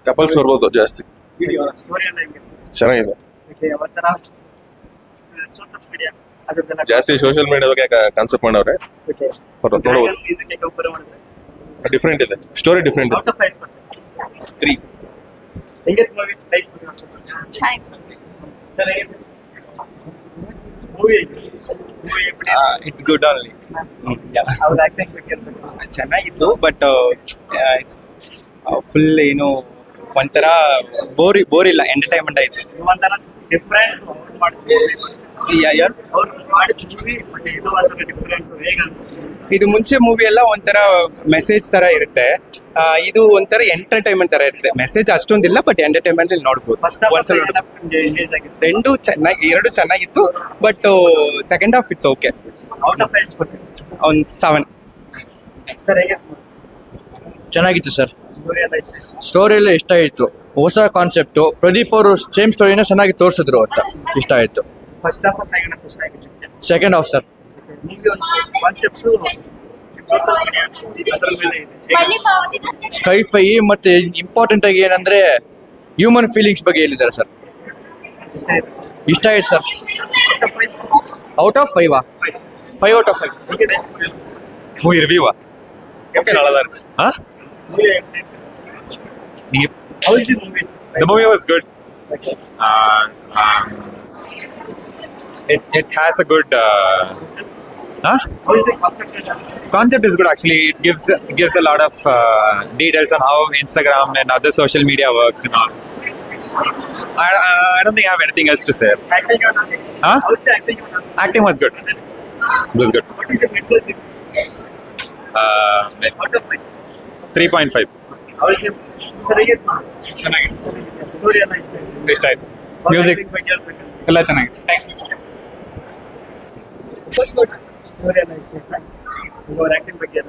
Couples ಬರ್ಬೋದು ಜಾಸ್ತಿ. Story ಎಲ್ಲ ಹೆಂಗೆ? ಚೆನ್ನಾಗಿದೆ. ಒಂಥರ ಸೋಷಿಯಲ್ ಮೀಡಿಯಾ ಅದನ್ನೆಲ್ಲ ಜಾಸ್ತಿ ಸೋಷಿಯಲ್ ಮೀಡಿಯಾ ಬಗ್ಗೆ ಕಾನ್ಸೆಪ್ಟ್ ಮಾಡವ್ರೆ. ನೋಡ್ಬೋದು. ಇದಕ್ಕೆ ಕಂಪೇರ್ ಮಾಡಿದ್ರೆ ಡಿಫ್ರೆಂಟ್ ಇದೆ, ಸ್ಟೋರಿ ಡಿಫ್ರೆಂಟ್ ಇದೆ. Out of 5 3. ಹೆಂಗೆ ಮೂವಿ ಲೈಕ್ ಚೆನ್ನಾಗಿ ಸರ್ ಹೇಗೆ ಮೂವಿ ಎಪ್ಪಡಿ ಇಟ್ಸ್ ಗುಡ್ ಓನ್ಲಿ. ಅವ್ರ ಆಕ್ಟಿಂಗ್ ಬಗ್ಗೆ ಹೇಳ್ಬೇಕು. ಚೆನ್ನಾಗಿತ್ತು ಬಟ್ ಫುಲ್ ಏನು ಒಂಥರ ಬೋರ್ ಇಲ್ಲ, ಎಂಟರ್ಟೈನ್ಮೆಂಟ್ ಆಯ್ತು. ಒಂಥರ ಡಿಫ್ರೆಂಟ್ ಯಾರು ಅವ್ರು ಮಾಡಿದ ಮೂವಿ ಮತ್ತೆ ಇದು ಒಂಥರ ಡಿಫ್ರೆಂಟ್ ಹೇಗೆ ಇದು ಮುಂಚೆ ಮೂವಿ ಎಲ್ಲ ಒಂಥರ ಮೆಸೇಜ್ ತರ ಇರುತ್ತೆ, ಇದು ಒಂಥರ ಎಂಟರ್ಟೈನ್ಮೆಂಟ್ ತರ ಇರುತ್ತೆ. ಮೆಸೇಜ್ ಅಷ್ಟೊಂದಿಲ್ಲ ಬಟ್ ಎಂಟರ್ಟೈನ್ಮೆಂಟ್ ಇಲ್ಲಿ ನೋಡ್ಬೋದು. ಫಸ್ಟ್ ಆಫ್ ಒಂದ್ಸಲ ಎಂಗೇಜ್ ಆಗಿತ್ತು. ಎರಡು ಚೆನ್ನಾಗಿತ್ತು but second half it's okay. Out of 5 ಕೊಟ್ಟು ಒಂದು 7. ಸರ್ ಹೇಗೆ ಚೆನ್ನಾಗಿತ್ತು ಸರ್. ಸ್ಟೋರಿ ಎಲ್ಲ ಇಷ್ಟ ಸ್ಟೋರಿ ಎಲ್ಲ ಇಷ್ಟ ಆಯಿತು. ಹೊಸ ಕಾನ್ಸೆಪ್ಟು. ಪ್ರದೀಪ್ ಅವರು ಸೇಮ್ ಸ್ಟೋರಿನ ಚೆನ್ನಾಗಿ ತೋರಿಸಿದ್ರು ಅಂತ ಇಷ್ಟ ಆಯಿತು. ಫಸ್ಟ್ ಆಫ್ ಸೆಕೆಂಡ್ ಹಾಫ್ ಇಷ್ಟ ಆಗಿತ್ತು. Second half sir. ಮೂವಿ ಒಂದು ಕಾನ್ಸೆಪ್ಟ್ ಸೋಷಿಯಲ್ ಮೀಡಿಯಾ ಅದ್ರ ಮೇಲೆ ಇದೆ. ಸ್ಕೈ-ಫೈ ಮತ್ತೆ ಇಂಪಾರ್ಟೆಂಟ್ ಆಗಿ ಏನಂದ್ರೆ ಹ್ಯೂಮನ್ ಫೀಲಿಂಗ್ಸ್ ಬಗ್ಗೆ ಹೇಳಿದ್ದಾರೆ ಸರ್. ಇಷ್ಟ ಆಯ್ತು. ಇಷ್ಟ ಆಯ್ತು sir. Out of 5 out of 5 5 out of 5. ಹೇಗಿದೆ ಮೂವಿ ರಿವ್ಯೂವಾ? ಓಕೆ, ನಲ್ಲದಾರು. Movie how is the movie? The movie was good. It has a good how is the concept? concept is good actually. It gives a lot of details on how Instagram and other social media works and all. I don't think I have anything else to say. Acting or nothing? Huh? How is the acting or nothing? Acting was good. It was good. What is the message? Out of 5. 3.5. How is the sir ಹೇಗೆ ಚೆನ್ನಾಗಿದೆ, story ಎಲ್ಲ ಇಷ್ಟ ಆಯ್ತು. ಇಷ್ಟ ಆಯ್ತು. ಅವ್ರ Music. acting ಬಗ್ಗೆ ಹೇಳ್ಬೇಕು. ಎಲ್ಲ ಚೆನ್ನಾಗಿದೆ. Thank you. ಸ್ಟೋರಿ ಎಲ್ಲ ಇಷ್ಟ ಆಯ್ತು. ಅವ್ರ ಆಕ್ಟಿಂಗ್ ಬಗ್ಗೆ ಎಲ್ಲ